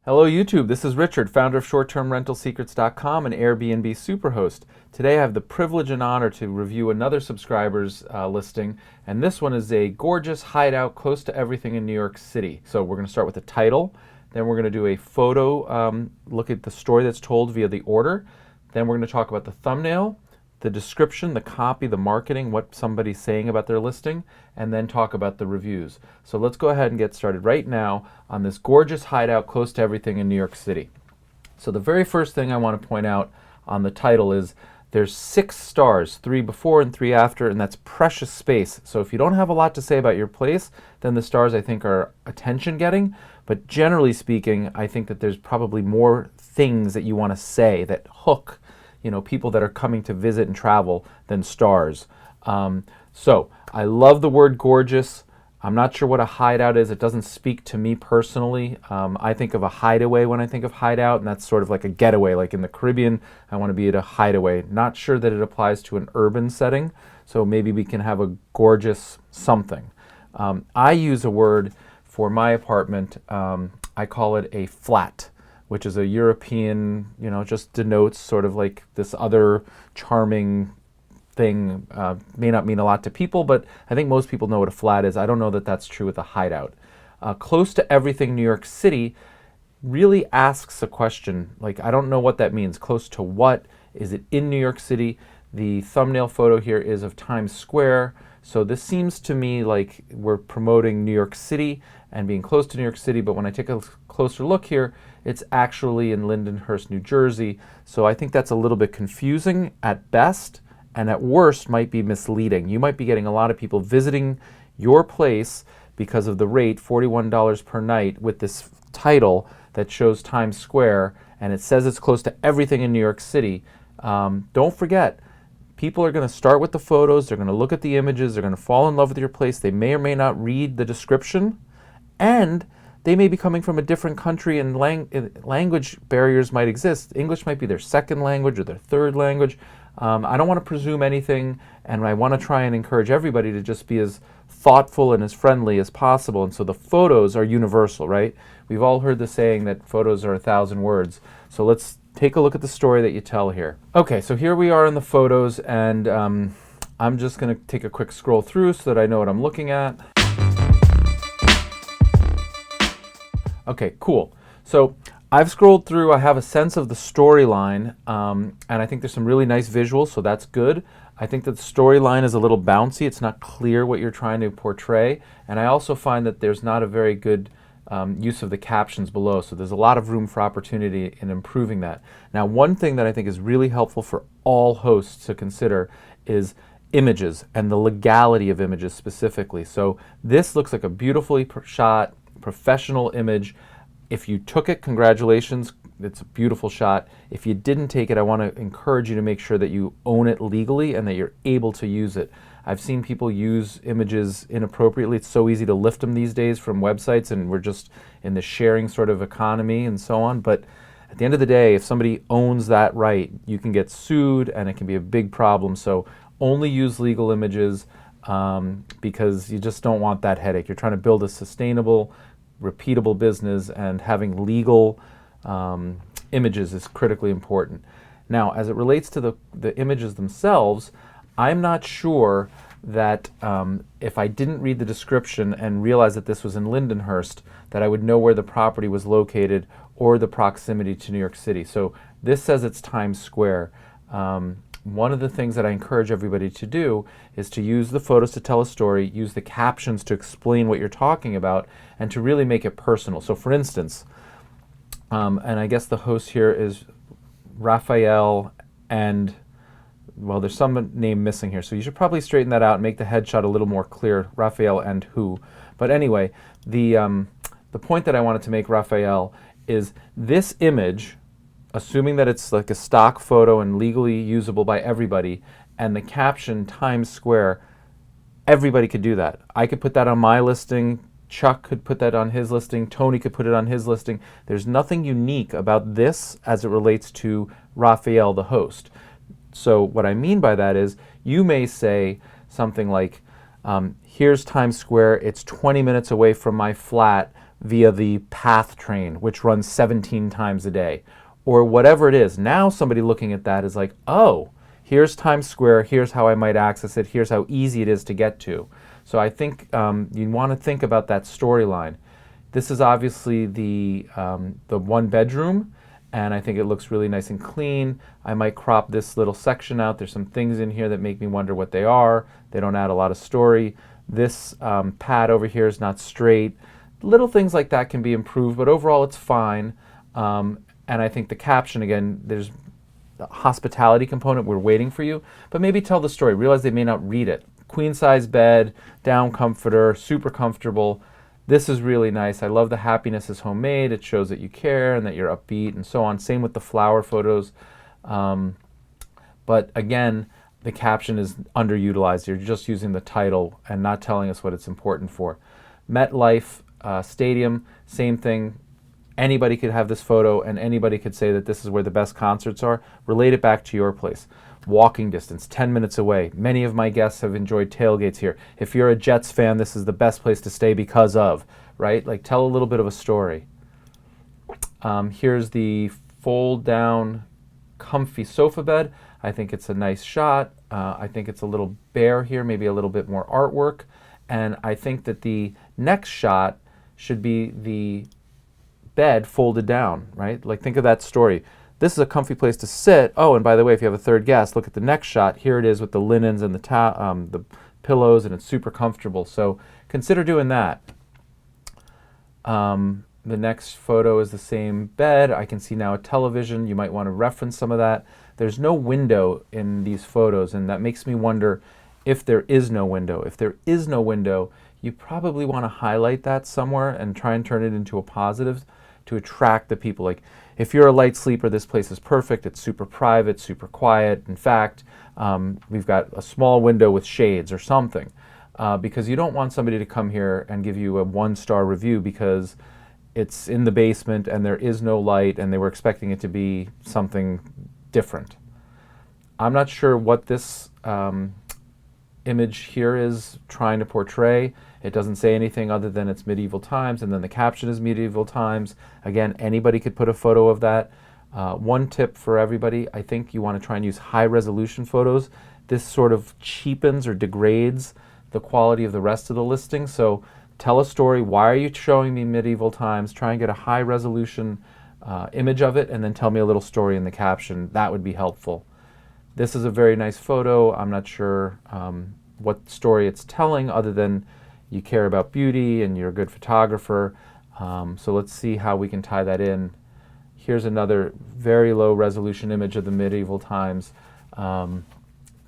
Hello YouTube, this is Richard, founder of ShortTermRentalSecrets.com and Airbnb Superhost. Today I have the privilege and honor to review another subscriber's listing, and this one is a gorgeous hideout close to everything in New York City. So we're going to start with the title, then we're going to do a photo, look at the story that's told via the order, then we're going to talk about the thumbnail, the description, the copy, the marketing, what somebody's saying about their listing, and then talk about the reviews. So let's go ahead and get started right now on this gorgeous hideout close to everything in New York City. So the very first thing I want to point out on the title is there's 6 stars, 3 before and 3 after, and that's precious space. So if you don't have a lot to say about your place, then the stars I think are attention getting. But generally speaking, I think that there's probably more things that you want to say that hook people that are coming to visit and travel than stars. So I love the word gorgeous. I'm not sure what a hideout is. It doesn't speak to me personally. I think of a hideaway when I think of hideout, and that's sort of like a getaway. Like in the Caribbean, I want to be at a hideaway. Not sure that it applies to an urban setting, so maybe we can have a gorgeous something. I use a word for my apartment. I call it a flat, which is a European, just denotes sort of like this other charming thing. May not mean a lot to people, but I think most people know what a flat is. I don't know that that's true with a hideout. Close to everything New York City really asks a question, like I don't know what that means. Close to what? Is it in New York City? The thumbnail photo here is of Times Square. So this seems to me like we're promoting New York City and being close to New York City, but when I take a closer look here, it's actually in Lindenhurst, New Jersey. So I think that's a little bit confusing at best, and at worst might be misleading. You might be getting a lot of people visiting your place because of the rate, $41 per night, with this title that shows Times Square, and it says it's close to everything in New York City. Don't forget, people are going to start with the photos, they're going to look at the images, they're going to fall in love with your place, they may or may not read the description, and they may be coming from a different country and language barriers might exist. English might be their second language or their third language. I don't want to presume anything, and I want to try and encourage everybody to just be as thoughtful and as friendly as possible. And so the photos are universal, right? We've all heard the saying that photos are 1,000 words. So let's take a look at the story that you tell here. Okay, so here we are in the photos, and I'm just going to take a quick scroll through so that I know what I'm looking at. Okay, cool. So I've scrolled through, I have a sense of the storyline, and I think there's some really nice visuals, so that's good. I think that the storyline is a little bouncy. It's not clear what you're trying to portray, and I also find that there's not a very good use of the captions below, so there's a lot of room for opportunity in improving that. Now, one thing that I think is really helpful for all hosts to consider is images and the legality of images specifically. So this looks like a beautifully shot, professional image. If you took it, congratulations, it's a beautiful shot. If you didn't take it, I want to encourage you to make sure that you own it legally and that you're able to use it. I've seen people use images inappropriately. It's so easy to lift them these days from websites, and we're just in the sharing sort of economy and so on. But at the end of the day, if somebody owns that right, you can get sued and it can be a big problem. So only use legal images because you just don't want that headache. You're trying to build a sustainable, repeatable business, and having legal images is critically important. Now, as it relates to the images themselves, I'm not sure that if I didn't read the description and realize that this was in Lindenhurst, that I would know where the property was located or the proximity to New York City. So this says it's Times Square. One of the things that I encourage everybody to do is to use the photos to tell a story, use the captions to explain what you're talking about, and to really make it personal. So for instance, and I guess the host here is Raphael, and well, there's some name missing here, so you should probably straighten that out and make the headshot a little more clear, Raphael and who. But anyway, the point that I wanted to make, Raphael, is this image, assuming that it's like a stock photo and legally usable by everybody, and the caption Times Square, everybody could do that. I could put that on my listing, Chuck could put that on his listing, Tony could put it on his listing. There's nothing unique about this as it relates to Raphael, the host. So what I mean by that is you may say something like, here's Times Square, it's 20 minutes away from my flat, via the PATH train, which runs 17 times a day, or whatever it is. Now somebody looking at that is like, oh, here's Times Square, here's how I might access it, here's how easy it is to get to. So I think you want to think about that storyline. This is obviously the one bedroom, and I think it looks really nice and clean. I might crop this little section out. There's some things in here that make me wonder what they are. They don't add a lot of story. This pad over here is not straight. Little things like that can be improved, but overall it's fine. And I think the caption, again, there's a hospitality component, we're waiting for you, but maybe tell the story. Realize they may not read it. Queen size bed, down comforter, super comfortable. This is really nice. I love the happiness is homemade. It shows that you care and that you're upbeat and so on. Same with the flower photos. But again, the caption is underutilized. You're just using the title and not telling us what it's important for. MetLife Stadium, same thing. Anybody could have this photo and anybody could say that this is where the best concerts are. Relate it back to your place. Walking distance, 10 minutes away. Many of my guests have enjoyed tailgates here. If you're a Jets fan, this is the best place to stay because of, right? Like, tell a little bit of a story. Here's the fold down comfy sofa bed. I think it's a nice shot. I think it's a little bare here, maybe a little bit more artwork. And I think that the next shot should be the bed folded down, right? Like, think of that story. This is a comfy place to sit. Oh, and by the way, if you have a third guest, look at the next shot. Here it is with the linens and the pillows, and it's super comfortable. So consider doing that. The next photo is the same bed. I can see now a television. You might want to reference some of that. There's no window in these photos, and that makes me wonder if there is no window. If there is no window, you probably want to highlight that somewhere and try and turn it into a positive to attract the people. Like, if you're a light sleeper, this place is perfect. It's super private, super quiet. In fact, we've got a small window with shades or something, because you don't want somebody to come here and give you a 1-star review because it's in the basement and there is no light and they were expecting it to be something different. I'm not sure what this image here is trying to portray. It doesn't say anything other than it's medieval times, and then the caption is medieval times. Again, anybody could put a photo of that. One tip for everybody, I think you want to try and use high resolution photos. This sort of cheapens or degrades the quality of the rest of the listing. So tell a story. Why are you showing me medieval times? Try and get a high resolution image of it, and then tell me a little story in the caption. That would be helpful. This is a very nice photo. I'm not sure what story it's telling other than you care about beauty and you're a good photographer. So let's see how we can tie that in. Here's another very low resolution image of the medieval times.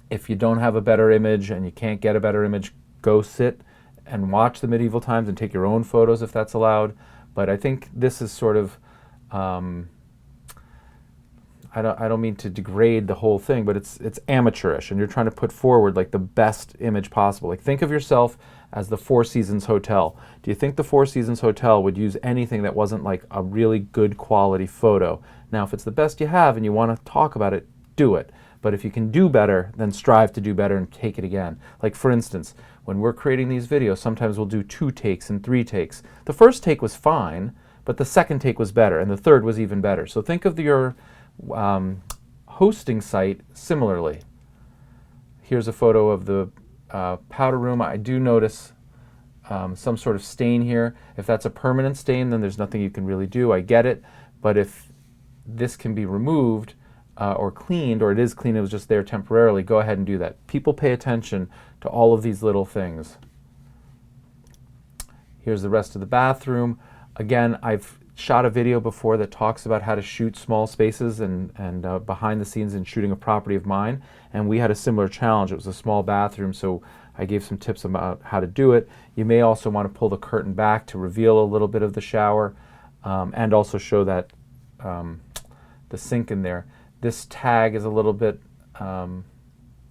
If you don't have a better image and you can't get a better image, go sit and watch the medieval times and take your own photos if that's allowed. But I think this is sort of, I don't mean to degrade the whole thing, but it's amateurish, and you're trying to put forward like the best image possible. Like, think of yourself as the Four Seasons Hotel. Do you think the Four Seasons Hotel would use anything that wasn't like a really good quality photo? Now, if it's the best you have and you want to talk about it, do it. But if you can do better, then strive to do better and take it again. Like, for instance, when we're creating these videos, sometimes we'll do 2 takes and 3 takes. The first take was fine, but the second take was better, and the third was even better. So think of your hosting site similarly. Here's a photo of the powder room. I do notice some sort of stain here. If that's a permanent stain, then there's nothing you can really do. I get it. But if this can be removed or cleaned, or it is clean, it was just there temporarily, go ahead and do that. People pay attention to all of these little things. Here's the rest of the bathroom. Again, I've shot a video before that talks about how to shoot small spaces and behind the scenes in shooting a property of mine, and we had a similar challenge. It was a small bathroom, so I gave some tips about how to do it. You may also want to pull the curtain back to reveal a little bit of the shower, and also show that the sink in there. This tag is a little bit, I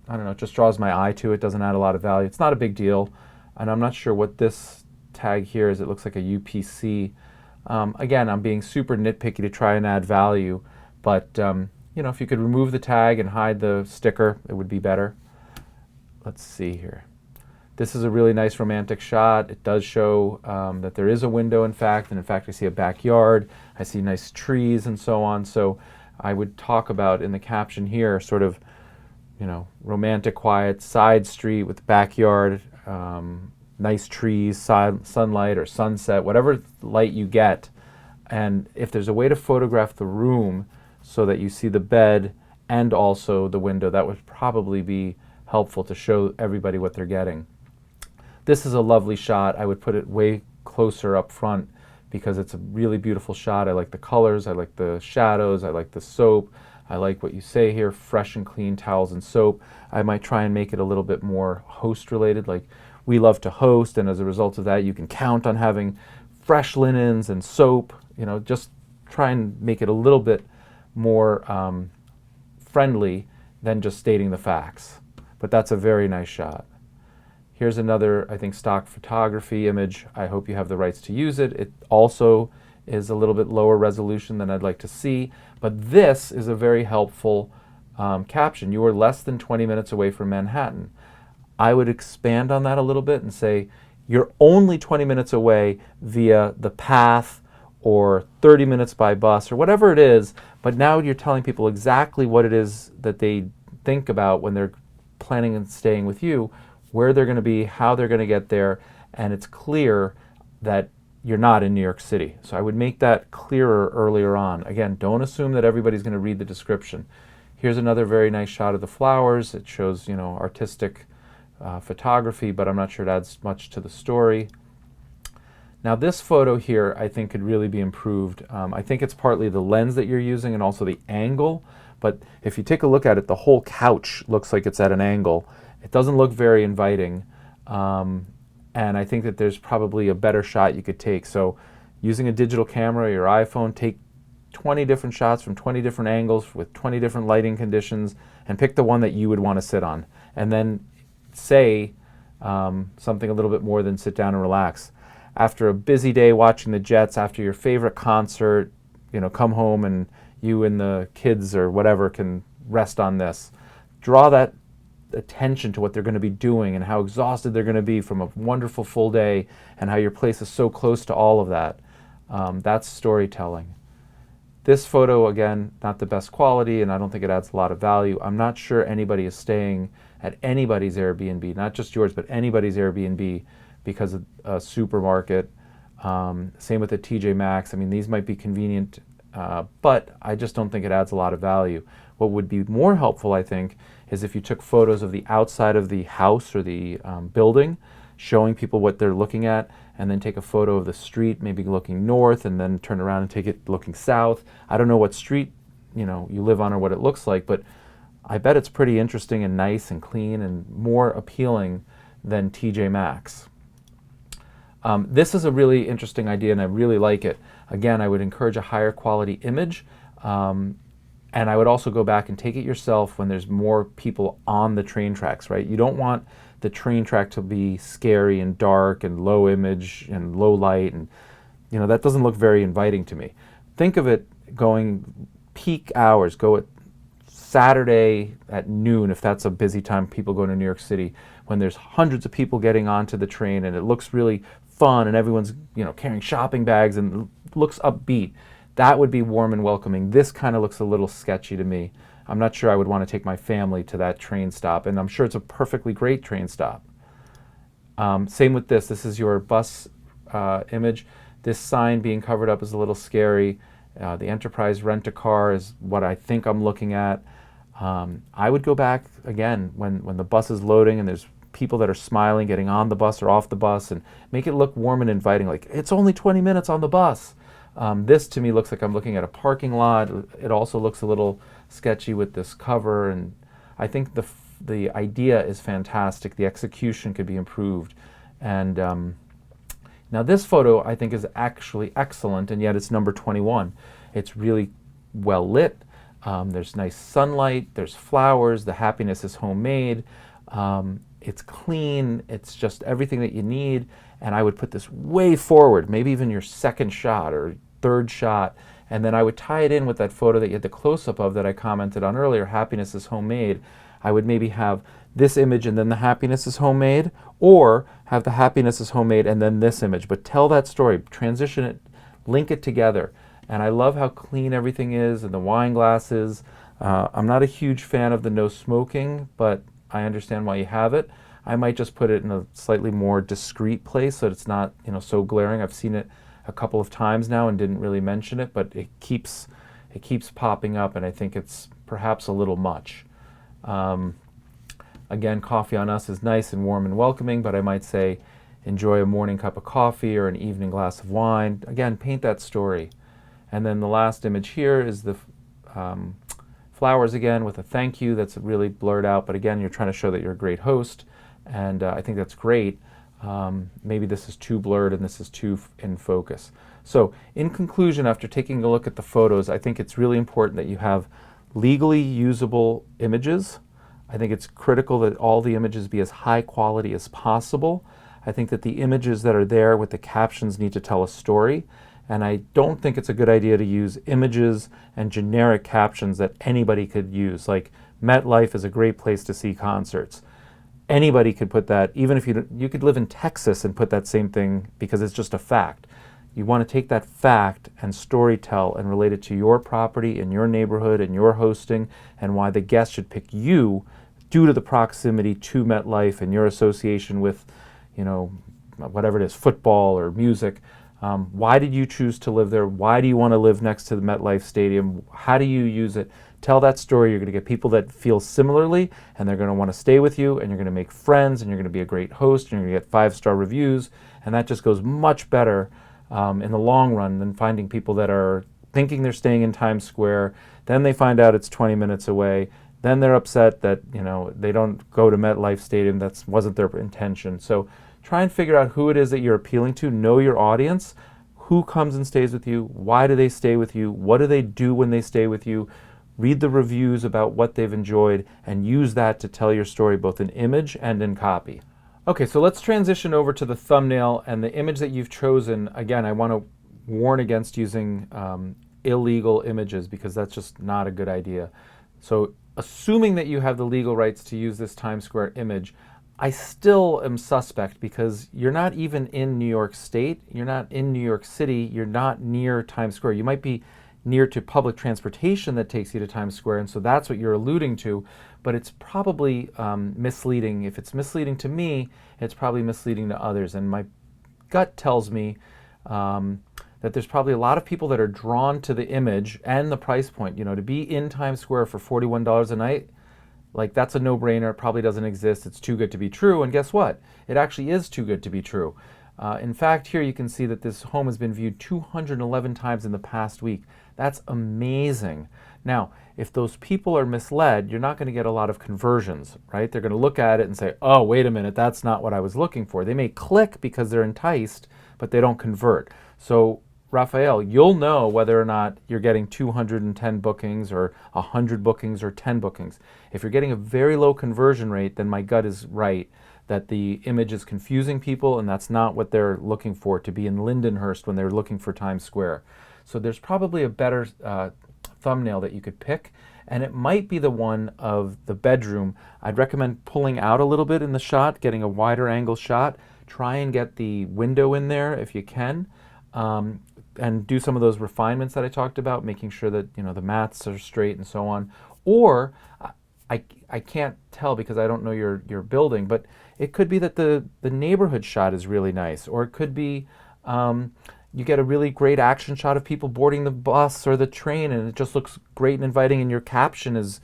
don't know, it just draws my eye to it. Doesn't add a lot of value. It's not a big deal, and I'm not sure what this tag here is. It looks like a UPC. Again, I'm being super nitpicky to try and add value, but you know, if you could remove the tag and hide the sticker, it would be better. Let's see here. This is a really nice romantic shot. It does show that there is a window, in fact, and in fact I see a backyard. I see nice trees and so on. So I would talk about in the caption here sort of, you know, romantic, quiet side street with backyard, nice trees, sunlight or sunset, whatever light you get. And if there's a way to photograph the room so that you see the bed and also the window, that would probably be helpful to show everybody what they're getting. This is a lovely shot. I would put it way closer up front because it's a really beautiful shot. I like the colors, I like the shadows, I like the soap, I like what you say here, fresh and clean towels and soap. I might try and make it a little bit more host related, like we love to host, and as a result of that you can count on having fresh linens and soap. You know, just try and make it a little bit more friendly than just stating the facts. But that's a very nice shot. Here's another, I think, stock photography image. I hope you have the rights to use it. It also is a little bit lower resolution than I'd like to see, but this is a very helpful caption. You are less than 20 minutes away from Manhattan. I would expand on that a little bit and say, you're only 20 minutes away via the path or 30 minutes by bus or whatever it is, but now you're telling people exactly what it is that they think about when they're planning and staying with you, where they're going to be, how they're going to get there, and it's clear that you're not in New York City. So I would make that clearer earlier on. Again, don't assume that everybody's going to read the description. Here's another very nice shot of the flowers. It shows, you know, artistic photography, but I'm not sure it adds much to the story. Now this photo here I think could really be improved. I think it's partly the lens that you're using and also the angle, but if you take a look at it, the whole couch looks like it's at an angle. It doesn't look very inviting, and I think that there's probably a better shot you could take. So using a digital camera, your iPhone, take 20 different shots from 20 different angles with 20 different lighting conditions and pick the one that you would want to sit on. And then say something a little bit more than sit down and relax. After a busy day watching the Jets, after your favorite concert, you know, come home and you and the kids or whatever can rest on this. Draw that attention to what they're going to be doing and how exhausted they're going to be from a wonderful full day and how your place is so close to all of that. That's storytelling. This photo, again, not the best quality, and I don't think it adds a lot of value. I'm not sure anybody is staying at anybody's Airbnb, not just yours, but anybody's Airbnb because of a supermarket. Same with the TJ Maxx. I mean, these might be convenient, but I just don't think it adds a lot of value. What would be more helpful, I think, is if you took photos of the outside of the house or the building, showing people what they're looking at, and then take a photo of the street, maybe looking north, and then turn around and take it looking south. I don't know what street, you know, you live on or what it looks like, but I bet it's pretty interesting and nice and clean and more appealing than TJ Maxx. This is a really interesting idea and I really like it. Again, I would encourage a higher quality image, and I would also go back and take it yourself when there's more people on the train tracks, right? You don't want the train track to be scary and dark and low image and low light, and you know, that doesn't look very inviting to me. Think of it going peak hours, go at Saturday at noon, if that's a busy time people go to New York City, when there's hundreds of people getting onto the train and it looks really fun and everyone's, you know, carrying shopping bags and looks upbeat. That would be warm and welcoming. This kind of looks a little sketchy to me. I'm not sure I would want to take my family to that train stop, and I'm sure it's a perfectly great train stop. Same with this. This is your bus image. This sign being covered up is a little scary. The Enterprise Rent-A-Car is what I think I'm looking at. I would go back again when the bus is loading and there's people that are smiling, getting on the bus or off the bus, and make it look warm and inviting, like it's only 20 minutes on the bus. This to me looks like I'm looking at a parking lot. It also looks a little sketchy with this cover, and I think the idea is fantastic. The execution could be improved. And now this photo I think is actually excellent, and yet it's number 21. It's really well lit. There's nice sunlight, there's flowers, the happiness is homemade. It's clean, it's just everything that you need, and I would put this way forward, maybe even your second shot or third shot, and then I would tie it in with that photo that you had the close-up of that I commented on earlier, happiness is homemade. I would maybe have this image and then the happiness is homemade, or have the happiness is homemade and then this image. But tell that story, transition it, link it together. And I love how clean everything is and the wine glasses. I'm not a huge fan of the no smoking, but I understand why you have it. I might just put it in a slightly more discreet place so that it's not, so glaring. I've seen it a couple of times now and didn't really mention it, but it keeps popping up, and I think it's perhaps a little much. Again, coffee on us is nice and warm and welcoming, but I might say enjoy a morning cup of coffee or an evening glass of wine. Again, paint that story. And then the last image here is the flowers again with a thank you that's really blurred out, but again, you're trying to show that you're a great host, and I think that's great. Maybe this is too blurred and this is too in focus. So in conclusion, after taking a look at the photos, I think it's really important that you have legally usable images. I think it's critical that all the images be as high quality as possible. I think that the images that are there with the captions need to tell a story. And I don't think it's a good idea to use images and generic captions that anybody could use. Like, MetLife is a great place to see concerts. Anybody could put that, even if you could live in Texas and put that same thing because it's just a fact. You want to take that fact and storytell and relate it to your property and your neighborhood and your hosting, and why the guest should pick you due to the proximity to MetLife and your association with, whatever it is, football or music. Why did you choose to live there? Why do you want to live next to the MetLife Stadium? How do you use it? Tell that story. You're going to get people that feel similarly, and they're going to want to stay with you, and you're going to make friends, and you're going to be a great host, and you're going to get 5-star reviews, and that just goes much better in the long run than finding people that are thinking they're staying in Times Square, then they find out it's 20 minutes away, then they're upset that they don't go to MetLife Stadium. That wasn't their intention. So try and figure out who it is that you're appealing to. Know your audience. Who comes and stays with you? Why do they stay with you? What do they do when they stay with you? Read the reviews about what they've enjoyed and use that to tell your story both in image and in copy. Okay, so let's transition over to the thumbnail and the image that you've chosen. Again, I want to warn against using illegal images because that's just not a good idea. So assuming that you have the legal rights to use this Times Square image, I still am suspect because you're not even in New York State, you're not in New York City, you're not near Times Square. You might be near to public transportation that takes you to Times Square, and so that's what you're alluding to, but it's probably misleading. If it's misleading to me, it's probably misleading to others, and my gut tells me that there's probably a lot of people that are drawn to the image and the price point. To be in Times Square for $41 a night, like, that's a no-brainer. It probably doesn't exist. It's too good to be true. And guess what? It actually is too good to be true. In fact, here you can see that this home has been viewed 211 times in the past week. That's amazing. Now, if those people are misled, you're not going to get a lot of conversions, right? They're going to look at it and say, oh, wait a minute, that's not what I was looking for. They may click because they're enticed, but they don't convert. So, Raphael, you'll know whether or not you're getting 210 bookings or 100 bookings or 10 bookings. If you're getting a very low conversion rate, then my gut is right that the image is confusing people, and that's not what they're looking for, to be in Lindenhurst when they're looking for Times Square. So there's probably a better thumbnail that you could pick, and it might be the one of the bedroom. I'd recommend pulling out a little bit in the shot, getting a wider angle shot. Try and get the window in there if you can. And do some of those refinements that I talked about, making sure that the maths are straight and so on. Or I can't tell because I don't know your building, but it could be that the neighborhood shot is really nice, or it could be you get a really great action shot of people boarding the bus or the train, and it just looks great and inviting. And your caption is,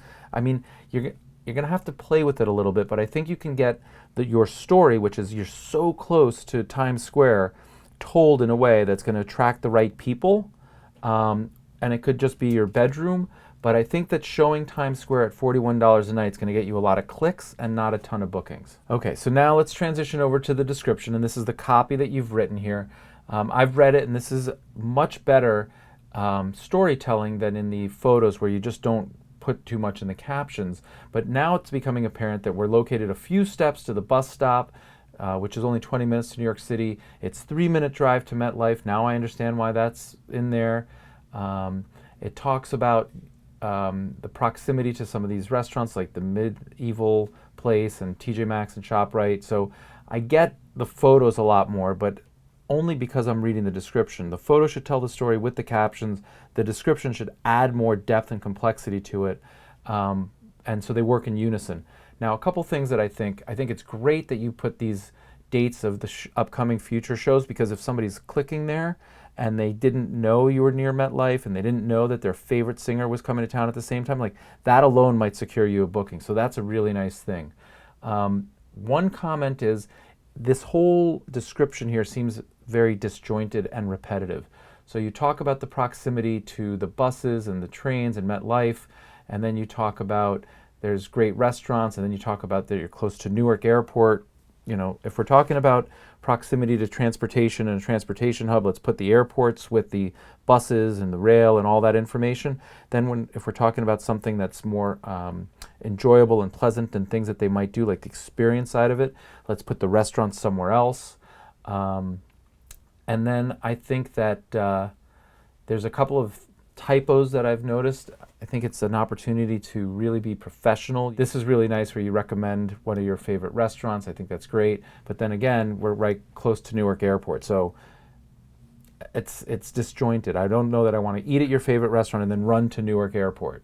you're going to have to play with it a little bit, but I think you can get your story, which is you're so close to Times Square, told in a way that's going to attract the right people, and it could just be your bedroom, but I think that showing Times Square at $41 a night is going to get you a lot of clicks and not a ton of bookings. Okay, so now let's transition over to the description, and this is the copy that you've written here. I've read it, and this is much better storytelling than in the photos where you just don't put too much in the captions, but now it's becoming apparent that we're located a few steps to the bus stop, which is only 20 minutes to New York City. It's 3-minute drive to MetLife. Now I understand why that's in there. It talks about the proximity to some of these restaurants, like the medieval Place and TJ Maxx and ShopRite. So I get the photos a lot more, but only because I'm reading the description. The photo should tell the story with the captions. The description should add more depth and complexity to it. And so they work in unison. Now, a couple things that I think it's great that you put these dates of the upcoming future shows, because if somebody's clicking there and they didn't know you were near MetLife and they didn't know that their favorite singer was coming to town at the same time, like that alone might secure you a booking. So that's a really nice thing. One comment is this whole description here seems very disjointed and repetitive. So you talk about the proximity to the buses and the trains and MetLife, and then you talk about there's great restaurants, and then you talk about that you're close to Newark Airport. You know, if we're talking about proximity to transportation and a transportation hub, let's put the airports with the buses and the rail and all that information. Then if we're talking about something that's more enjoyable and pleasant and things that they might do, like the experience side of it, let's put the restaurants somewhere else. And then I think that there's a couple of typos that I've noticed. I think it's an opportunity to really be professional. This is really nice where you recommend one of your favorite restaurants. I think that's great. But then again, we're right close to Newark Airport. So it's disjointed. I don't know that I want to eat at your favorite restaurant and then run to Newark Airport.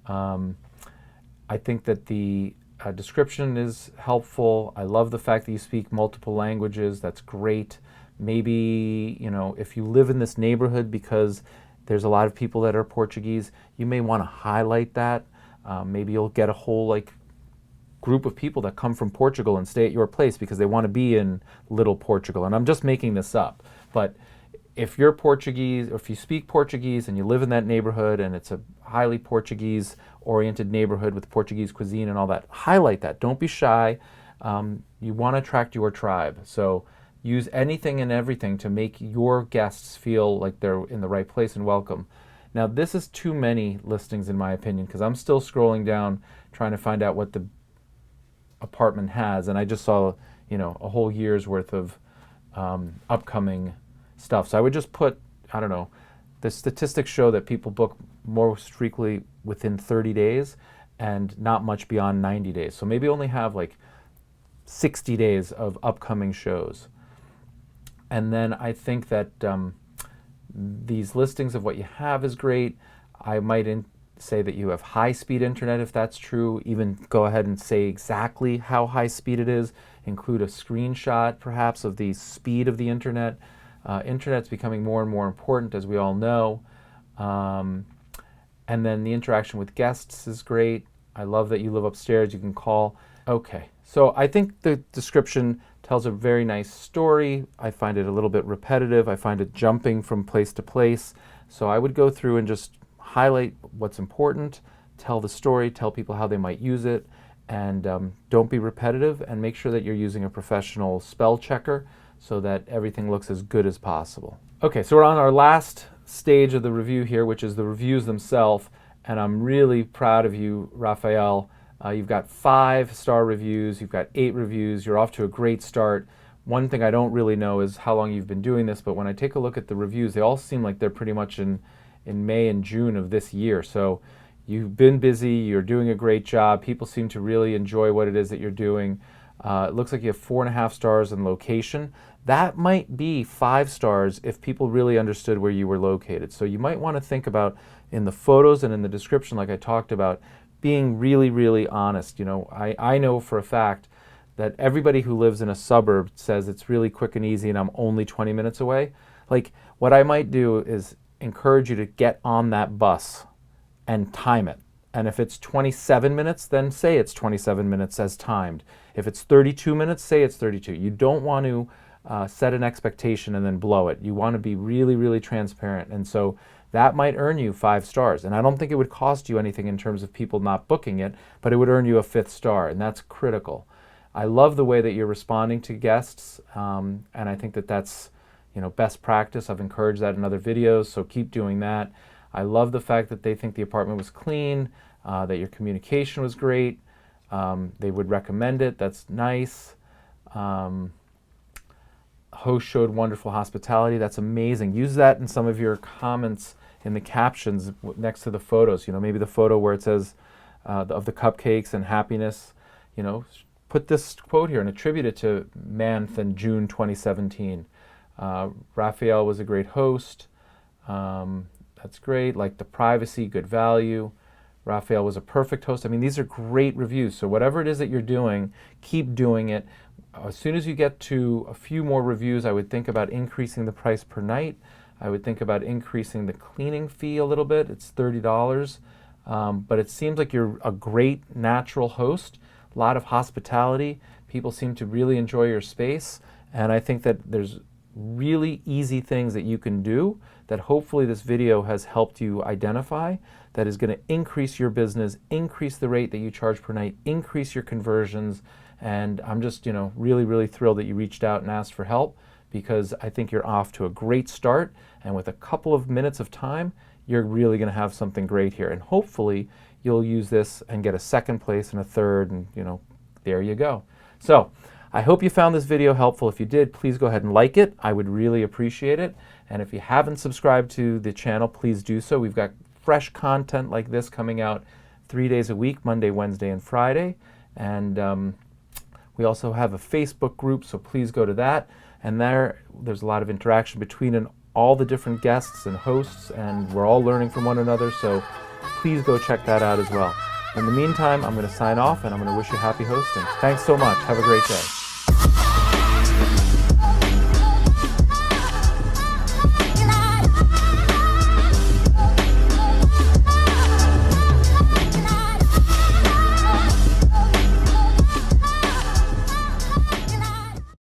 I think that the description is helpful. I love the fact that you speak multiple languages. That's great. Maybe, you know, if you live in this neighborhood because there's a lot of people that are Portuguese, you may want to highlight that. Maybe you'll get a whole group of people that come from Portugal and stay at your place because they want to be in Little Portugal. And I'm just making this up. But if you're Portuguese, or if you speak Portuguese and you live in that neighborhood and it's a highly Portuguese-oriented neighborhood with Portuguese cuisine and all that, highlight that. Don't be shy. You want to attract your tribe. So use anything and everything to make your guests feel like they're in the right place and welcome. Now, this is too many listings in my opinion, because I'm still scrolling down trying to find out what the apartment has, and I just saw, you know, a whole year's worth of upcoming stuff. So I would just put, I don't know, the statistics show that people book most frequently within 30 days and not much beyond 90 days. So maybe only have like 60 days of upcoming shows. And then I think that these listings of what you have is great. I might say that you have high-speed internet if that's true. Even go ahead and say exactly how high speed it is. Include a screenshot perhaps of the speed of the internet. Internet's becoming more and more important, as we all know. And then the interaction with guests is great. I love that you live upstairs, you can call. Okay, so I think the description tells a very nice story. I find it a little bit repetitive. I find it jumping from place to place. So I would go through and just highlight what's important, tell the story, tell people how they might use it, and don't be repetitive, and make sure that you're using a professional spell checker so that everything looks as good as possible. Okay, so we're on our last stage of the review here, which is the reviews themselves, and I'm really proud of you, Raphael. You've got 5-star reviews, you've got 8 reviews, you're off to a great start. One thing I don't really know is how long you've been doing this, but when I take a look at the reviews, they all seem like they're pretty much in May and June of this year. So you've been busy, you're doing a great job, people seem to really enjoy what it is that you're doing. It looks like you have 4.5 stars in location. That might be 5 stars if people really understood where you were located. So you might want to think about, in the photos and in the description like I talked about, being really, really honest. You know, I know for a fact that everybody who lives in a suburb says it's really quick and easy and I'm only 20 minutes away. Like, what I might do is encourage you to get on that bus and time it. And if it's 27 minutes, then say it's 27 minutes as timed. If it's 32 minutes, say it's 32. You don't want to set an expectation and then blow it. You want to be really, really transparent. And so that might earn you 5 stars. And I don't think it would cost you anything in terms of people not booking it, but it would earn you a 5th star, and that's critical. I love the way that you're responding to guests, and I think that that's, you know, best practice. I've encouraged that in other videos, so keep doing that. I love the fact that they think the apartment was clean, that your communication was great. They would recommend it. That's nice. Host showed wonderful hospitality. That's amazing. Use that in some of your comments in the captions next to the photos. You know, maybe the photo where it says of the cupcakes and happiness. put this quote here and attribute it to Manth in June 2017. Raphael was a great host. That's great. Like the privacy, good value. Raphael was a perfect host. I mean, these are great reviews. So whatever it is that you're doing, keep doing it. As soon as you get to a few more reviews, I would think about increasing the price per night. I would think about increasing the cleaning fee a little bit. It's $30. But it seems like you're a great natural host. A lot of hospitality. People seem to really enjoy your space. And I think that there's really easy things that you can do that hopefully this video has helped you identify that is going to increase your business, increase the rate that you charge per night, increase your conversions. And I'm just, really, really thrilled that you reached out and asked for help, because I think you're off to a great start. And with a couple of minutes of time, you're really going to have something great here. And hopefully you'll use this and get a second place and a third, and there you go. So I hope you found this video helpful. If you did, please go ahead and like it. I would really appreciate it. And if you haven't subscribed to the channel, please do so. We've got fresh content like this coming out 3 days a week, Monday, Wednesday, and Friday. And we also have a Facebook group, so please go to that. And there's a lot of interaction between all the different guests and hosts, and we're all learning from one another, so please go check that out as well. In the meantime, I'm going to sign off, and I'm going to wish you happy hosting. Thanks so much. Have a great day.